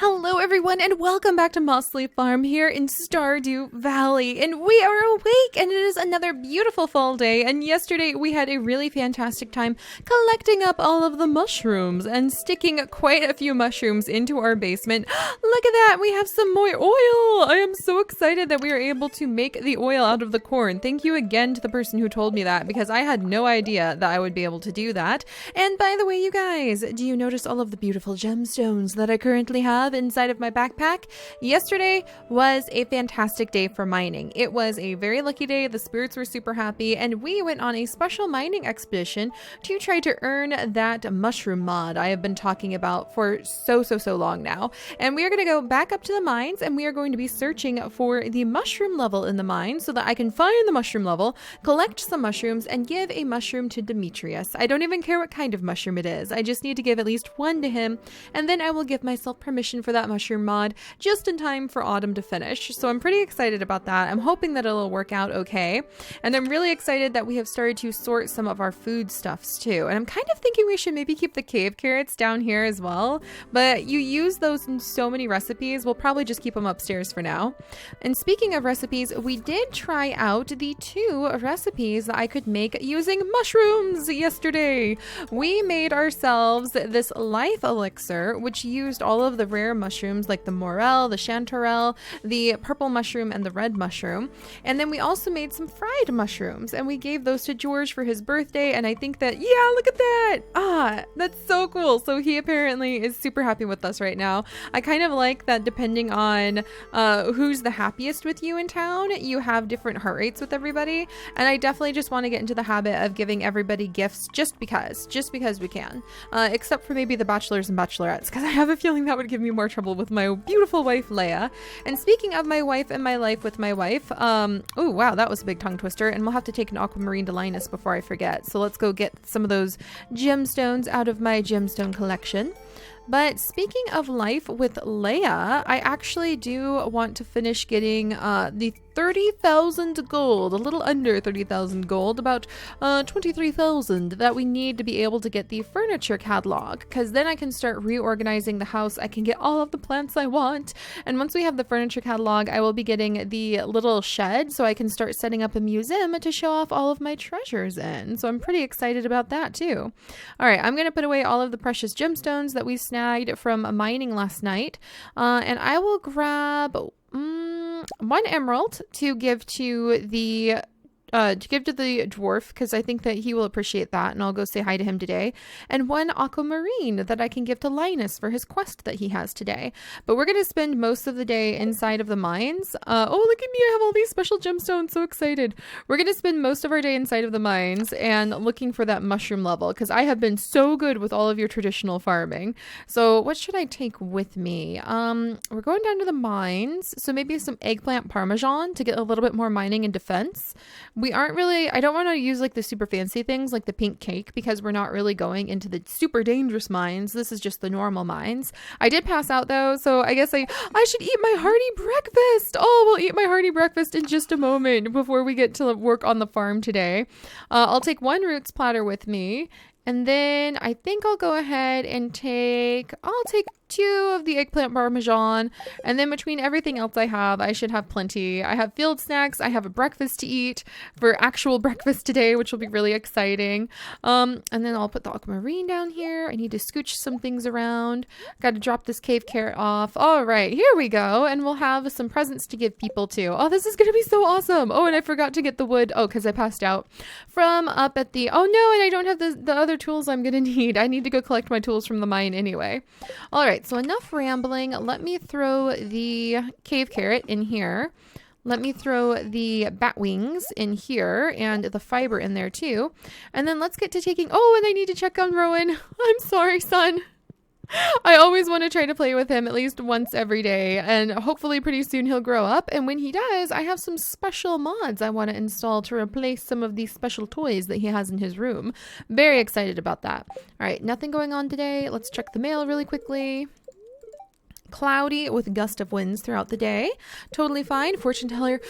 Hello everyone and welcome back to Mossly Farm here in Stardew Valley, and we are awake and it is another beautiful fall day. And yesterday we had a really fantastic time collecting up all of the mushrooms and sticking quite a few mushrooms into our basement. Look at that, we have some more oil. I am so excited that we are able to make the oil out of the corn. Thank you again to the person who told me that, because I had no idea that I would be able to do that. And by the way, you guys, do you notice all of the beautiful gemstones that I currently have inside of my backpack? Yesterday was a fantastic day for mining. It was a very lucky day. The spirits were super happy, and we went on a special mining expedition to try to earn that mushroom mod I have been talking about for so long now. And we are going to go back up to the mines, and we are going to be searching for the mushroom level in the mine so that I can find the mushroom level, collect some mushrooms, and give a mushroom to Demetrius. I don't even care what kind of mushroom it is. I just need to give at least one to him, and then I will give myself permission for that mushroom mod just in time for autumn to finish. So I'm pretty excited about that. I'm hoping that it'll work out okay. And I'm really excited that we have started to sort some of our foodstuffs too. And I'm kind of thinking we should maybe keep the cave carrots down here as well. But you use those in so many recipes. We'll probably just keep them upstairs for now. And speaking of recipes, we did try out the 2 recipes that I could make using mushrooms yesterday. We made ourselves this life elixir, which used all of the rare mushrooms like the morel, the chanterelle, the purple mushroom, and the red mushroom. And then we also made some fried mushrooms, and we gave those to George for his birthday. And I think that, yeah, look at that. That's so cool. So he apparently is super happy with us right now. I kind of like that depending on who's the happiest with you in town, you have different heart rates with everybody. And I definitely just want to get into the habit of giving everybody gifts just because we can. Except for maybe the bachelors and bachelorettes, because I have a feeling that would give me more trouble with my beautiful wife Leia. And speaking of my wife and my life with my wife, oh wow, that was a big tongue twister, and we'll have to take an aquamarine to Linus before I forget. So let's go get some of those gemstones out of my gemstone collection. But speaking of life with Leia, I actually do want to finish getting the 30,000 gold, a little under 30,000 gold, about 23,000 that we need to be able to get the furniture catalog, because then I can start reorganizing the house. I can get all of the plants I want, and once we have the furniture catalog, I will be getting the little shed so I can start setting up a museum to show off all of my treasures in. So I'm pretty excited about that too. All right, I'm going to put away all of the precious gemstones that we snagged from mining last night, and I will grab 1 emerald to give to the dwarf, because I think that he will appreciate that, and I'll go say hi to him today. And 1 aquamarine that I can give to Linus for his quest that he has today. But we're going to spend most of the day inside of the mines. Oh, look at me, I have all these special gemstones, so excited. We're going to spend most of our day inside of the mines and looking for that mushroom level, because I have been so good with all of your traditional farming. So what should I take with me? We're going down to the mines, so maybe some eggplant parmesan to get a little bit more mining and defense. We aren't really, I don't want to use like the super fancy things like the pink cake, because we're not really going into the super dangerous mines. This is just the normal mines. I did pass out though, so I guess I should eat my hearty breakfast. Oh, we'll eat my hearty breakfast in just a moment before we get to work on the farm today. I'll take 1 roots platter with me. And then I think I'll go ahead and I'll take 2 of the eggplant parmesan, and then between everything else I should have plenty. I have field snacks, I have a breakfast to eat for actual breakfast today, which will be really exciting. And then I'll put the aquamarine down here. I need to scooch some things around. Got to drop this cave carrot off. All right, here we go. And we'll have some presents to give people too. Oh, this is going to be so awesome. Oh, and I forgot to get the wood. Oh, because I passed out from up at the, oh no, and I don't have the other tools I'm going to need. I need to go collect my tools from the mine anyway. All right. So enough rambling. Let me throw the cave carrot in here. Let me throw the bat wings in here and the fiber in there too. And then let's get to taking, oh, and I need to check on Rowan. I'm sorry, son. I always want to try to play with him at least once every day, and hopefully pretty soon he'll grow up. And when he does, I have some special mods I want to install to replace some of these special toys that he has in his room. Very excited about that. All right, nothing going on today. Let's check the mail really quickly. Cloudy with gust of winds throughout the day. Totally fine. Fortune teller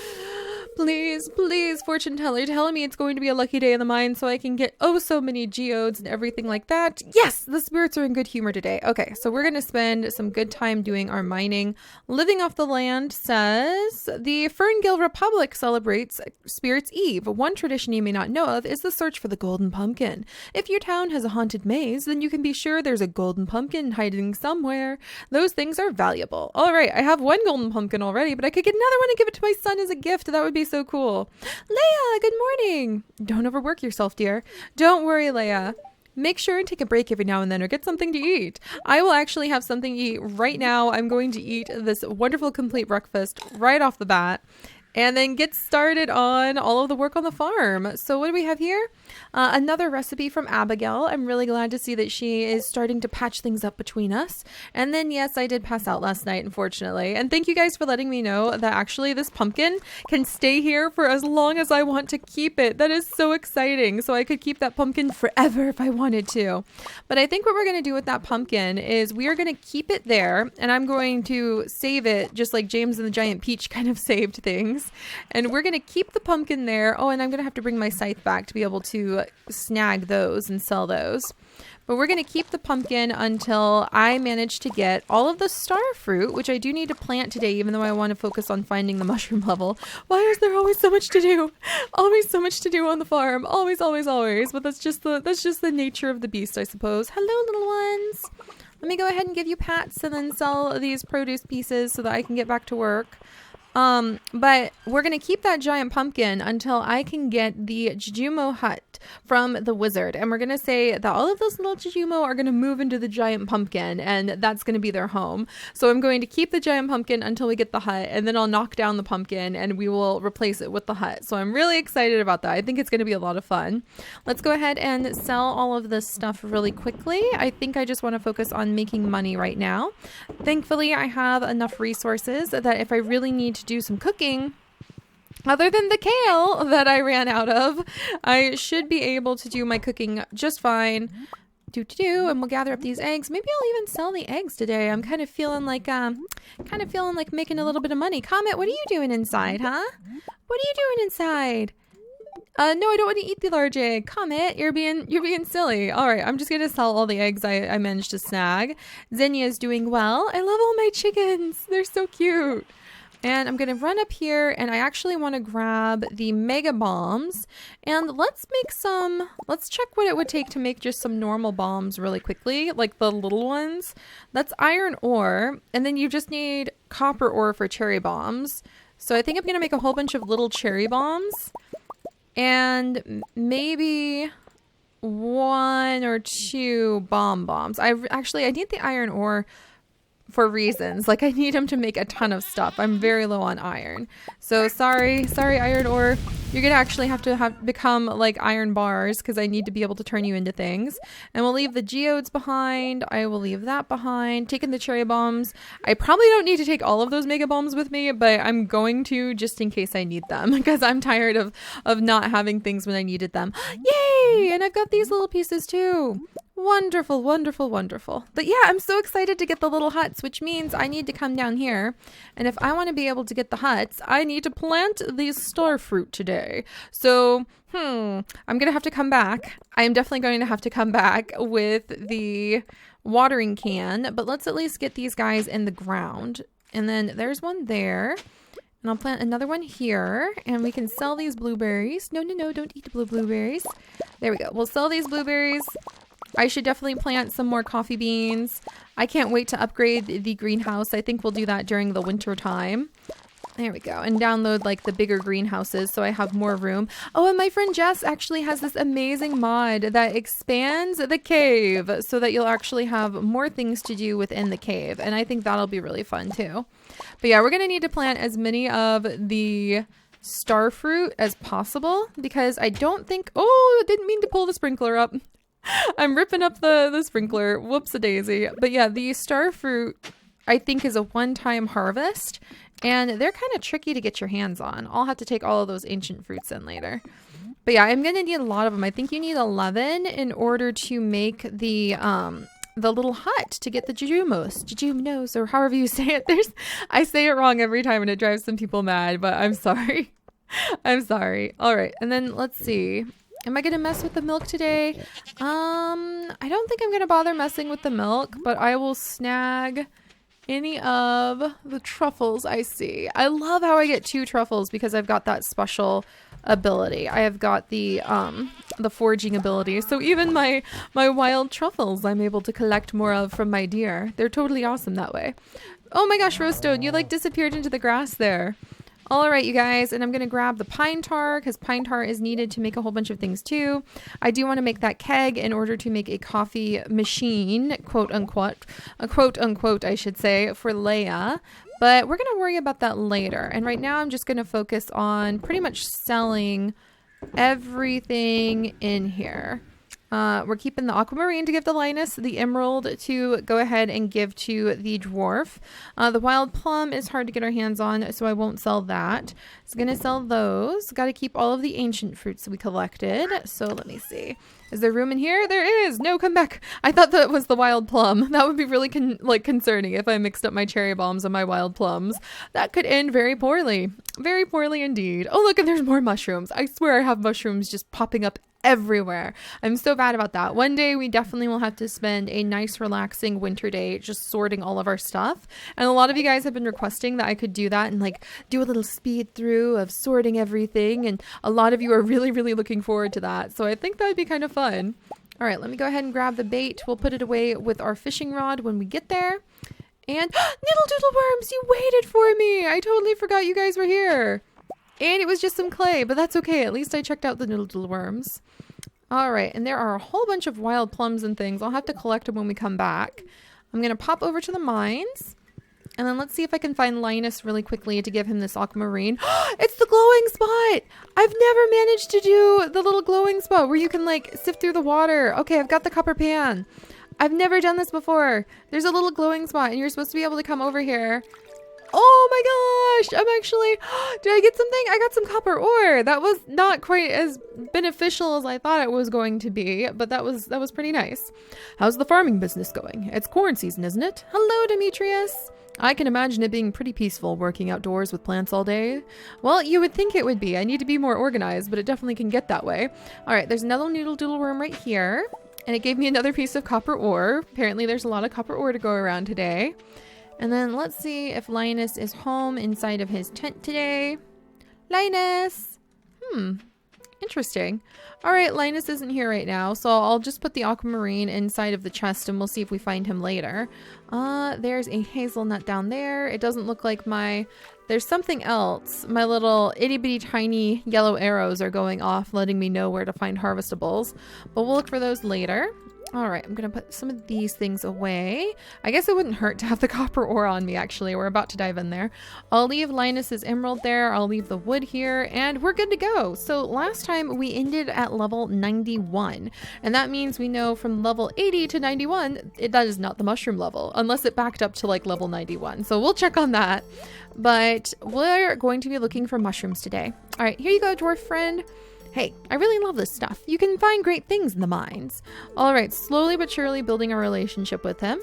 Please, please, fortune teller, tell me it's going to be a lucky day in the mine so I can get oh so many geodes and everything like that. Yes, the spirits are in good humor today. Okay, so we're going to spend some good time doing our mining. Living off the land says the Ferngill Republic celebrates Spirits Eve. One tradition you may not know of is the search for the golden pumpkin. If your town has a haunted maze, then you can be sure there's a golden pumpkin hiding somewhere. Those things are valuable. All right, I have one golden pumpkin already, but I could get another one and give it to my son as a gift. That would be so cool. Leia, good morning. Don't overwork yourself, dear. Don't worry, Leia. Make sure and take a break every now and then or get something to eat. I will actually have something to eat right now. I'm going to eat this wonderful complete breakfast right off the bat and then get started on all of the work on the farm. So what do we have here? Another recipe from Abigail. I'm really glad to see that she is starting to patch things up between us. And then, yes, I did pass out last night, unfortunately. And thank you guys for letting me know that actually this pumpkin can stay here for as long as I want to keep it. That is so exciting. So I could keep that pumpkin forever if I wanted to. But I think what we're going to do with that pumpkin is we are going to keep it there. And I'm going to save it just like James and the Giant Peach kind of saved things. And we're going to keep the pumpkin there. Oh, and I'm going to have to bring my scythe back to be able to snag those and sell those. But we're going to keep the pumpkin until I manage to get all of the star fruit, which I do need to plant today, even though I want to focus on finding the mushroom level. Why is there always so much to do? Always so much to do on the farm. Always, always, always. But that's just the nature of the beast, I suppose. Hello, little ones. Let me go ahead and give you pats and then sell these produce pieces so that I can get back to work. But we're going to keep that giant pumpkin until I can get the Jujumo hut from the wizard. And we're going to say that all of those little Jujumo are going to move into the giant pumpkin and that's going to be their home. So I'm going to keep the giant pumpkin until we get the hut and then I'll knock down the pumpkin and we will replace it with the hut. So I'm really excited about that. I think it's going to be a lot of fun. Let's go ahead and sell all of this stuff really quickly. I think I just want to focus on making money right now. Thankfully, I have enough resources that if I really need to do some cooking, other than the kale that I ran out of, I should be able to do my cooking just fine. And we'll gather up these eggs. Maybe I'll even sell the eggs today. I'm kind of feeling like making a little bit of money. Comet, what are you doing inside, huh? What are you doing inside? No, I don't want to eat the large egg. Comet, you're being silly. All right, I'm just going to sell all the eggs I managed to snag. Xenia is doing well. I love all my chickens. They're so cute. And I'm going to run up here and I actually want to grab the mega bombs and let's check what it would take to make just some normal bombs really quickly, like the little ones. That's iron ore and then you just need copper ore for cherry bombs. So I think I'm going to make a whole bunch of little cherry bombs and maybe 1 or 2 bombs. I need the iron ore for reasons. Like I need him to make a ton of stuff. I'm very low on iron. So sorry iron ore. You're gonna actually have to become like iron bars because I need to be able to turn you into things. And we'll leave the geodes behind. I will leave that behind. Taking the cherry bombs. I probably don't need to take all of those mega bombs with me, but I'm going to just in case I need them because I'm tired of not having things when I needed them. Yay! And I've got these little pieces too. Wonderful, wonderful, wonderful. But yeah, I'm so excited to get the little huts, which means I need to come down here. And if I want to be able to get the huts, I need to plant these star fruit today. So, I'm going to have to come back. I am definitely going to have to come back with the watering can. But let's at least get these guys in the ground. And then there's one there. And I'll plant another one here. And we can sell these blueberries. No, don't eat the blueberries. There we go. We'll sell these blueberries. I should definitely plant some more coffee beans. I can't wait to upgrade the greenhouse. I think we'll do that during the winter time. There we go. And download like the bigger greenhouses so I have more room. Oh, and my friend Jess actually has this amazing mod that expands the cave so that you'll actually have more things to do within the cave. And I think that'll be really fun too. But yeah, we're going to need to plant as many of the star fruit as possible because I don't think... Oh, I didn't mean to pull the sprinkler up. I'm ripping up the sprinkler. Whoops-a-daisy. But yeah, the star fruit, I think, is a one-time harvest. And they're kind of tricky to get your hands on. I'll have to take all of those ancient fruits in later. But yeah, I'm going to need a lot of them. I think you need 11 in order to make the little hut to get the jujumos, or however you say it. I say it wrong every time and it drives some people mad, but I'm sorry. I'm sorry. All right, and then let's see. Am I gonna mess with the milk today? I don't think I'm gonna bother messing with the milk, but I will snag any of the truffles I see. I love how I get 2 truffles because I've got that special ability. I have got the foraging ability. So even my wild truffles I'm able to collect more of from my deer. They're totally awesome that way. Oh my gosh, Rostone, you like disappeared into the grass there. All right, you guys, and I'm going to grab the pine tar because pine tar is needed to make a whole bunch of things too. I do want to make that keg in order to make a coffee machine, quote unquote, I should say, for Leia. But we're going to worry about that later. And right now I'm just going to focus on pretty much selling everything in here. We're keeping the aquamarine to give to Linus, the emerald to go ahead and give to the dwarf. The wild plum is hard to get our hands on, so I won't sell that. So I'm going to sell those. Got to keep all of the ancient fruits we collected. So let me see. Is there room in here? There is! No, come back! I thought that was the wild plum. That would be really concerning if I mixed up my cherry bombs and my wild plums. That could end very poorly. Very poorly indeed. Oh, look, and there's more mushrooms. I swear I have mushrooms just popping up everywhere. I'm so bad about that. One day we definitely will have to spend a nice relaxing winter day just sorting all of our stuff. And a lot of you guys have been requesting that I could do that and like do a little speed through of sorting everything. And a lot of you are really, really looking forward to that. So I think that would be kind of fun. All right, let me go ahead and grab the bait. We'll put it away with our fishing rod when we get there. And Niddle Doodle Worms, you waited for me. I totally forgot you guys were here. And it was just some clay, but that's okay. At least I checked out the Niddle Doodle Worms. All right, and there are a whole bunch of wild plums and things. I'll have to collect them when we come back. I'm going to pop over to the mines. And then let's see if I can find Linus really quickly to give him this aquamarine. It's the glowing spot! I've never managed to do the little glowing spot where you can like sift through the water. Okay, I've got the copper pan. I've never done this before. There's a little glowing spot and you're supposed to be able to come over here. Oh my gosh, I'm actually, did I get something? I got some copper ore. That was not quite as beneficial as I thought it was going to be, but that was pretty nice. How's the farming business going? It's corn season, isn't it? Hello, Demetrius. I can imagine it being pretty peaceful working outdoors with plants all day. Well, you would think it would be. I need to be more organized, but it definitely can get that way. All right, there's another noodle doodle worm right here, and it gave me another piece of copper ore. Apparently there's a lot of copper ore to go around today. And then let's see if Linus is home inside of his tent today. Linus! Interesting. All right, Linus isn't here right now, so I'll just put the aquamarine inside of the chest and we'll see if we find him later. There's a hazelnut down there. It doesn't look like there's something else. My little itty bitty tiny yellow arrows are going off, letting me know where to find harvestables, but we'll look for those later. All right, I'm going to put some of these things away. I guess it wouldn't hurt to have the copper ore on me, actually. We're about to dive in there. I'll leave Linus's emerald there. I'll leave the wood here, and we're good to go. So last time we ended at level 91, and that means we know from level 80 to 91, that is not the mushroom level, unless it backed up to like level 91. So we'll check on that, but we're going to be looking for mushrooms today. All right, here you go, dwarf friend. Hey, I really love this stuff. You can find great things in the mines. All right, slowly but surely building a relationship with him.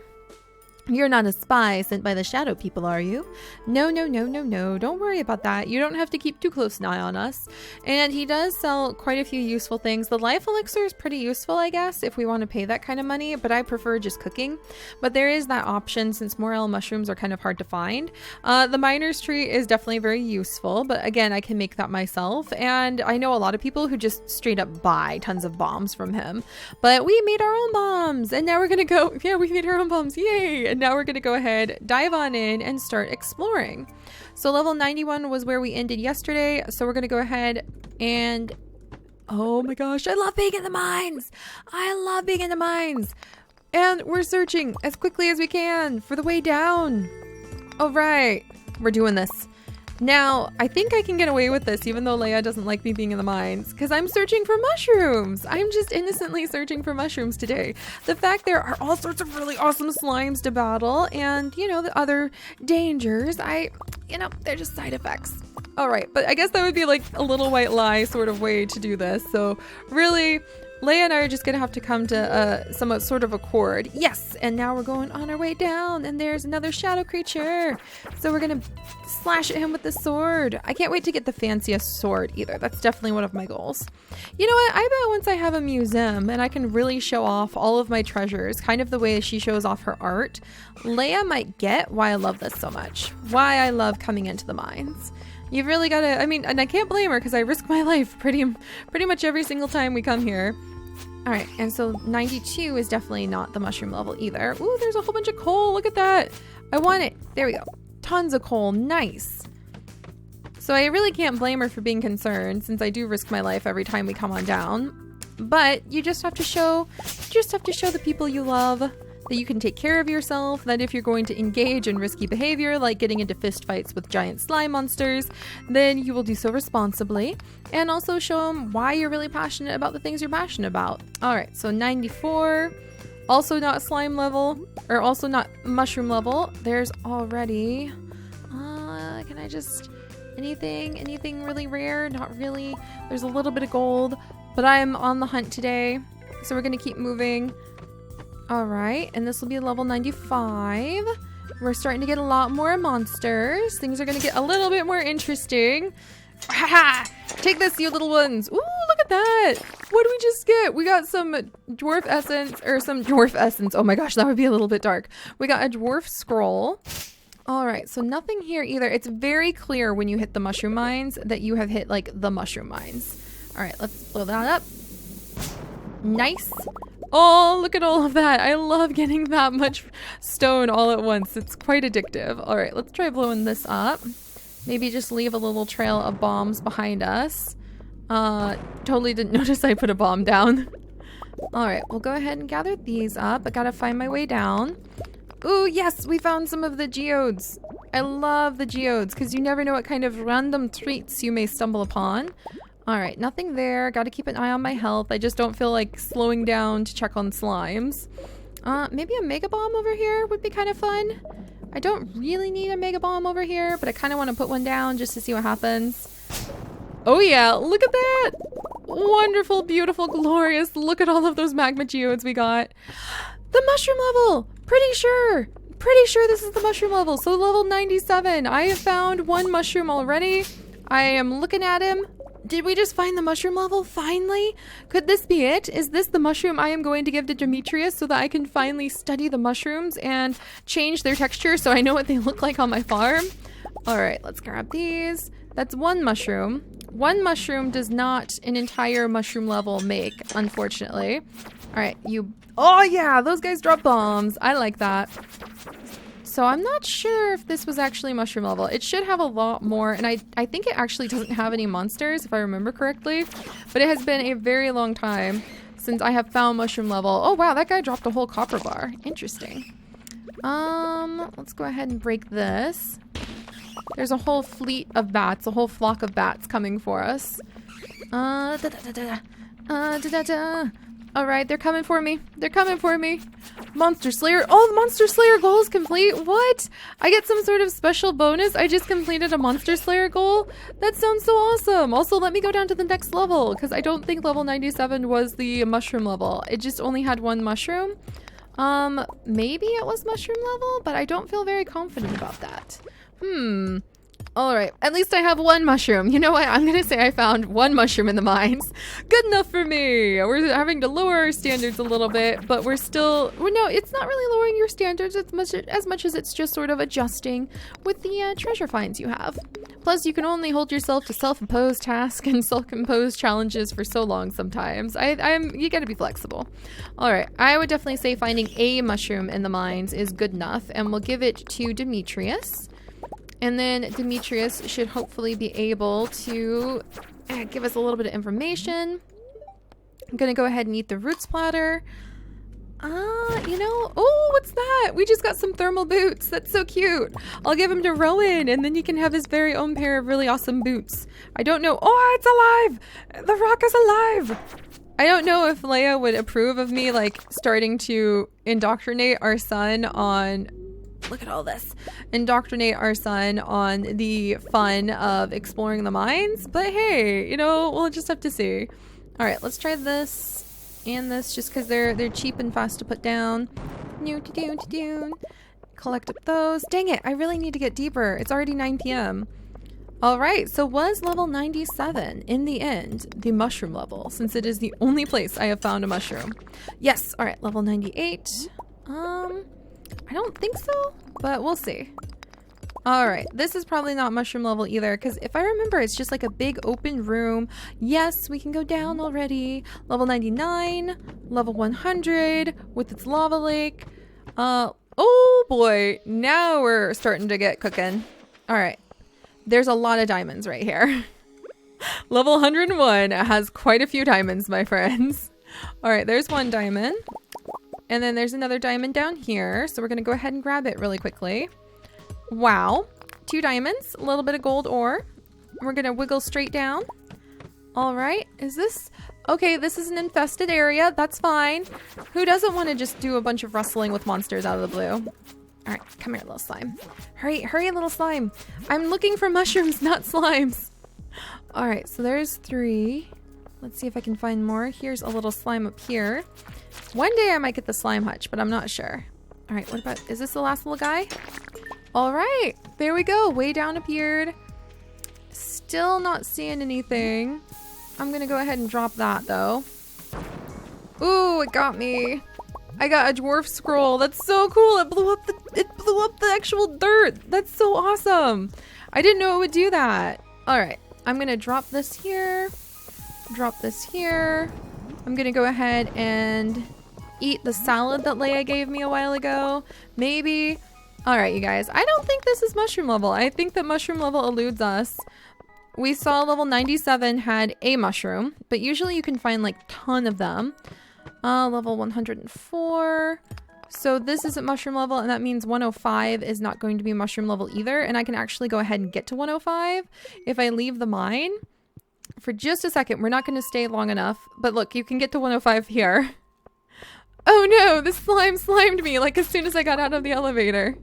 You're not a spy sent by the shadow people, are you? No, no, no, no, no. Don't worry about that. You don't have to keep too close an eye on us. And he does sell quite a few useful things. The life elixir is pretty useful, I guess, if we want to pay that kind of money, but I prefer just cooking. But there is that option since morel mushrooms are kind of hard to find. The miner's tree is definitely very useful, but again, I can make that myself. And I know a lot of people who just straight up buy tons of bombs from him. But we made our own bombs, and now we're gonna go, yeah, we made our own bombs, yay! And now we're gonna go ahead, dive on in, and start exploring. So level 91 was where we ended yesterday, so we're gonna go ahead and, oh my gosh, I love being in the mines! I love being in the mines! And we're searching as quickly as we can for the way down. All right, we're doing this. Now, I think I can get away with this even though Leia doesn't like me being in the mines because I'm searching for mushrooms. I'm just innocently searching for mushrooms today. The fact there are all sorts of really awesome slimes to battle and, you know, the other dangers, they're just side effects. All right, but I guess that would be like a little white lie sort of way to do this. So really, Leia and I are just gonna have to come to somewhat sort of accord. Yes, and now we're going on our way down, and there's another shadow creature. So we're gonna slash at him with the sword. I can't wait to get the fanciest sword either. That's definitely one of my goals. You know what? I bet once I have a museum and I can really show off all of my treasures, kind of the way she shows off her art, Leia might get why I love this so much. Why I love coming into the mines. You've really got to, I mean, and I can't blame her because I risk my life pretty much every single time we come here. All right, and so 92 is definitely not the mushroom level either. Ooh, there's a whole bunch of coal. Look at that. I want it. There we go. Tons of coal. Nice. So I really can't blame her for being concerned since I do risk my life every time we come on down. But you just have to show the people you love that you can take care of yourself, that if you're going to engage in risky behavior like getting into fist fights with giant slime monsters, then you will do so responsibly, and also show them why you're really passionate about the things you're passionate about. All right, so 94, also not slime level, or also not mushroom level. There's already, can I just, anything really rare? Not really. There's a little bit of gold, but I'm on the hunt today, so we're gonna keep moving. All right, and this will be level 95. We're starting to get a lot more monsters. Things are gonna get a little bit more interesting. Haha! Take this, you little ones. Ooh, look at that. What did we just get? We got some dwarf essence, Oh my gosh, that would be a little bit dark. We got a dwarf scroll. All right, so nothing here either. It's very clear when you hit the mushroom mines that you have hit like the mushroom mines. All right, let's blow that up. Nice. Oh, look at all of that. I love getting that much stone all at once. It's quite addictive. All right, let's try blowing this up. Maybe just leave a little trail of bombs behind us. Totally didn't notice I put a bomb down. All right, we'll go ahead and gather these up. I gotta find my way down. Ooh, yes, we found some of the geodes. I love the geodes because you never know what kind of random treats you may stumble upon. All right, nothing there. Got to keep an eye on my health. I just don't feel like slowing down to check on slimes. Maybe a mega bomb over here would be kind of fun. I don't really need a mega bomb over here, but I kind of want to put one down just to see what happens. Oh yeah, look at that. Wonderful, beautiful, glorious. Look at all of those magma geodes we got. The mushroom level. Pretty sure this is the mushroom level. So level 97. I have found one mushroom already. I am looking at him. Did we just find the mushroom level finally? Could this be it? Is this the mushroom I am going to give to Demetrius so that I can finally study the mushrooms and change their texture so I know what they look like on my farm? All right, let's grab these. That's one mushroom. One mushroom does not an entire mushroom level make, unfortunately. All right, oh yeah, those guys drop bombs. I like that. So I'm not sure if this was actually mushroom level. It should have a lot more, and I think it actually doesn't have any monsters, if I remember correctly. But it has been a very long time since I have found mushroom level. Oh wow, that guy dropped a whole copper bar. Interesting. Let's go ahead and break this. There's a whole fleet of bats, a whole flock of bats coming for us. All right, they're coming for me. They're coming for me. Monster Slayer. Oh, the Monster Slayer goal is complete. What? I get some sort of special bonus. I just completed a Monster Slayer goal. That sounds so awesome. Also, let me go down to the next level because I don't think level 97 was the mushroom level. It just only had one mushroom. Maybe it was mushroom level, but I don't feel very confident about that. All right, at least I have one mushroom. You know what? I'm gonna say I found one mushroom in the mines. Good enough for me. We're having to lower our standards a little bit, but we're still, well, no, it's not really lowering your standards as much as it's just sort of adjusting with the treasure finds you have. Plus, you can only hold yourself to self-imposed tasks and self-imposed challenges for so long sometimes. You gotta be flexible. All right, I would definitely say finding a mushroom in the mines is good enough, and we'll give it to Demetrius. And then Demetrius should hopefully be able to give us a little bit of information. I'm gonna go ahead and eat the roots platter. You know, oh, what's that? We just got some thermal boots. That's so cute. I'll give him to Rowan, and then you can have his very own pair of really awesome boots. I don't know. Oh, it's alive! The rock is alive! I don't know if Leia would approve of me, like, starting to indoctrinate our son on... Look at all this. Indoctrinate our son on the fun of exploring the mines. But hey, you know, we'll just have to see. All right, let's try this. And this just because they're cheap and fast to put down. Collect up those. Dang it, I really need to get deeper. It's already 9 p.m. Alright, so was level 97 in the end the mushroom level, since it is the only place I have found a mushroom? Yes, alright, level 98. I don't think so, but we'll see. Alright, this is probably not mushroom level either, because if I remember, it's just like a big open room. Yes, we can go down already. Level 99, level 100, with its lava lake. Oh boy, now we're starting to get cooking. Alright. There's a lot of diamonds right here. Level 101 has quite a few diamonds, my friends. All right, there's one diamond. And then there's another diamond down here. So we're going to go ahead and grab it really quickly. Wow. 2 diamonds, a little bit of gold ore. We're going to wiggle straight down. All right. Is this... Okay, this is an infested area. That's fine. Who doesn't want to just do a bunch of rustling with monsters out of the blue? All right, come here, little slime. Hurry, hurry, little slime. I'm looking for mushrooms, not slimes. All right, so there's 3. Let's see if I can find more. Here's a little slime up here. One day I might get the slime hutch, but I'm not sure. All right, what about, is this the last little guy? All right, there we go. Way down appeared. Still not seeing anything. I'm gonna go ahead and drop that though. Ooh, it got me. I got a dwarf scroll. That's so cool. It blew up the actual dirt. That's so awesome. I didn't know it would do that. All right. I'm going to drop this here. Drop this here. I'm going to go ahead and eat the salad that Leia gave me a while ago. Maybe. All right, you guys. I don't think this is mushroom level. I think that mushroom level eludes us. We saw level 97 had a mushroom, but usually you can find like a ton of them. Level 104. So this isn't mushroom level, and that means 105 is not going to be mushroom level either. And I can actually go ahead and get to 105 if I leave the mine for just a second. We're not going to stay long enough, but look, you can get to 105 here. Oh no, this slime slimed me like as soon as I got out of the elevator.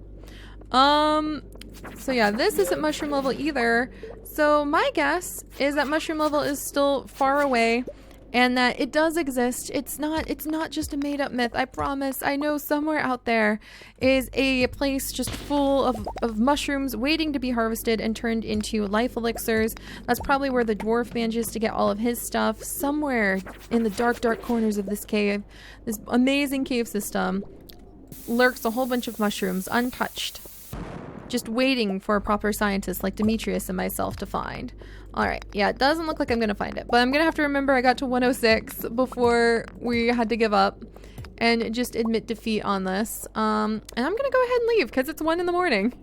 So yeah, this isn't mushroom level either. So my guess is that mushroom level is still far away. And that it does exist. It's not just a made up myth. I promise. I know somewhere out there is a place just full of mushrooms waiting to be harvested and turned into life elixirs. That's probably where the dwarf manages to get all of his stuff. Somewhere in the dark corners of this cave, this amazing cave system, lurks a whole bunch of mushrooms untouched. Just waiting for a proper scientist like Demetrius and myself to find. Alright, yeah, it doesn't look like I'm gonna find it, but I'm gonna have to remember I got to 106 before we had to give up and just admit defeat on this. And I'm gonna go ahead and leave because it's 1 in the morning.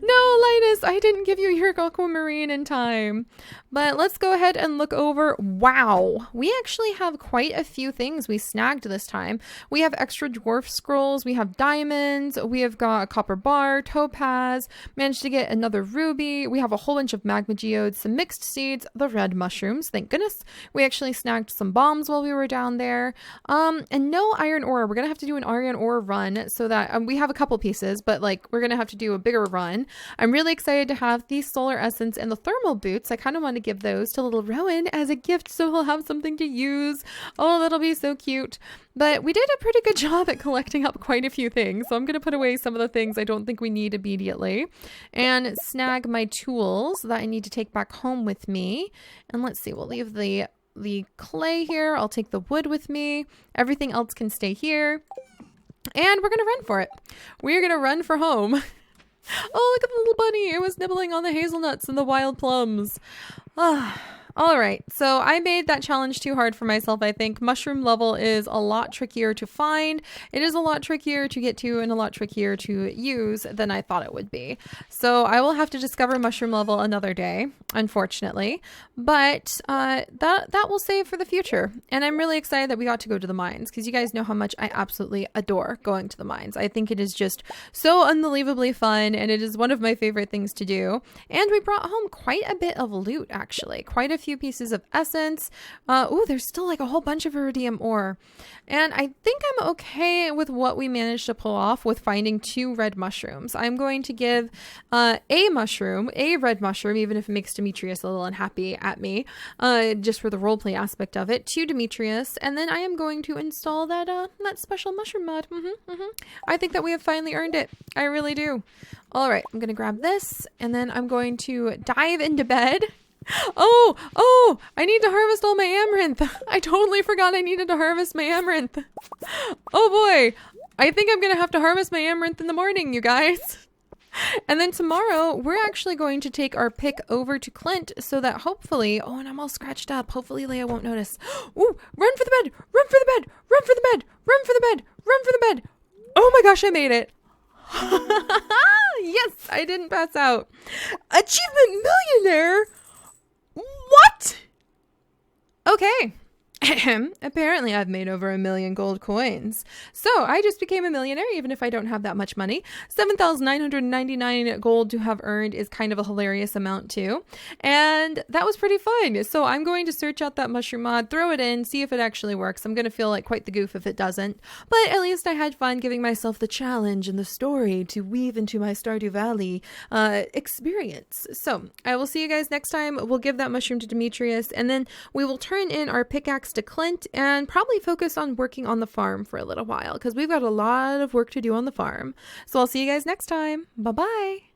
No, Linus, I didn't give you your aquamarine in time. But let's go ahead and look over. Wow, we actually have quite a few things we snagged this time. We have extra dwarf scrolls, we have diamonds, we have got a copper bar, topaz, managed to get another ruby, we have a whole bunch of magma geodes, some mixed seeds, the red mushrooms, thank goodness. We actually snagged some bombs while we were down there. And no iron ore. We're gonna have to do an iron ore run so that we have a couple pieces, but like we're gonna have to do a bigger run. I'm really excited to have the solar essence and the thermal boots. I kind of want to give those to little Rowan as a gift so he'll have something to use. Oh, that'll be so cute. But we did a pretty good job at collecting up quite a few things. So I'm going to put away some of the things I don't think we need immediately and snag my tools that I need to take back home with me. And let's see, we'll leave the clay here. I'll take the wood with me. Everything else can stay here. And we're going to run for it. We're going to run for home. Oh, look at the little bunny. It was nibbling on the hazelnuts and the wild plums. All right, so I made that challenge too hard for myself, I think. Mushroom level is a lot trickier to find. It is a lot trickier to get to and a lot trickier to use than I thought it would be. So I will have to discover mushroom level another day, unfortunately. But that will save for the future. And I'm really excited that we got to go to the mines because you guys know how much I absolutely adore going to the mines. I think it is just so unbelievably fun and it is one of my favorite things to do. And we brought home quite a bit of loot, actually. Quite a few pieces of essence. Oh, there's still like a whole bunch of iridium ore. And I think I'm okay with what we managed to pull off with finding 2 red mushrooms. I'm going to give a red mushroom, even if it makes Demetrius a little unhappy at me, just for the roleplay aspect of it, to Demetrius. And then I am going to install that special mushroom mod. I think that we have finally earned it. I really do. All right, I'm going to grab this, and then I'm going to dive into bed. Oh, I need to harvest all my amaranth. I totally forgot I needed to harvest my amaranth. Oh boy, I think I'm going to have to harvest my amaranth in the morning, you guys. And then tomorrow, we're actually going to take our pick over to Clint so that hopefully, and I'm all scratched up. Hopefully Leia won't notice. Ooh, run for the bed, run for the bed, run for the bed, run for the bed, run for the bed. Oh my gosh, I made it. Yes, I didn't pass out. Achievement Millionaire? What? Okay. Apparently I've made over 1 million gold coins. So I just became a millionaire even if I don't have that much money. 7,999 gold to have earned is kind of a hilarious amount too. And that was pretty fun. So I'm going to search out that mushroom mod, throw it in, see if it actually works. I'm going to feel like quite the goof if it doesn't. But at least I had fun giving myself the challenge and the story to weave into my Stardew Valley experience. So I will see you guys next time. We'll give that mushroom to Demetrius, and then we will turn in our pickaxe to Clint and probably focus on working on the farm for a little while because we've got a lot of work to do on the farm. So I'll see you guys next time. Bye-bye.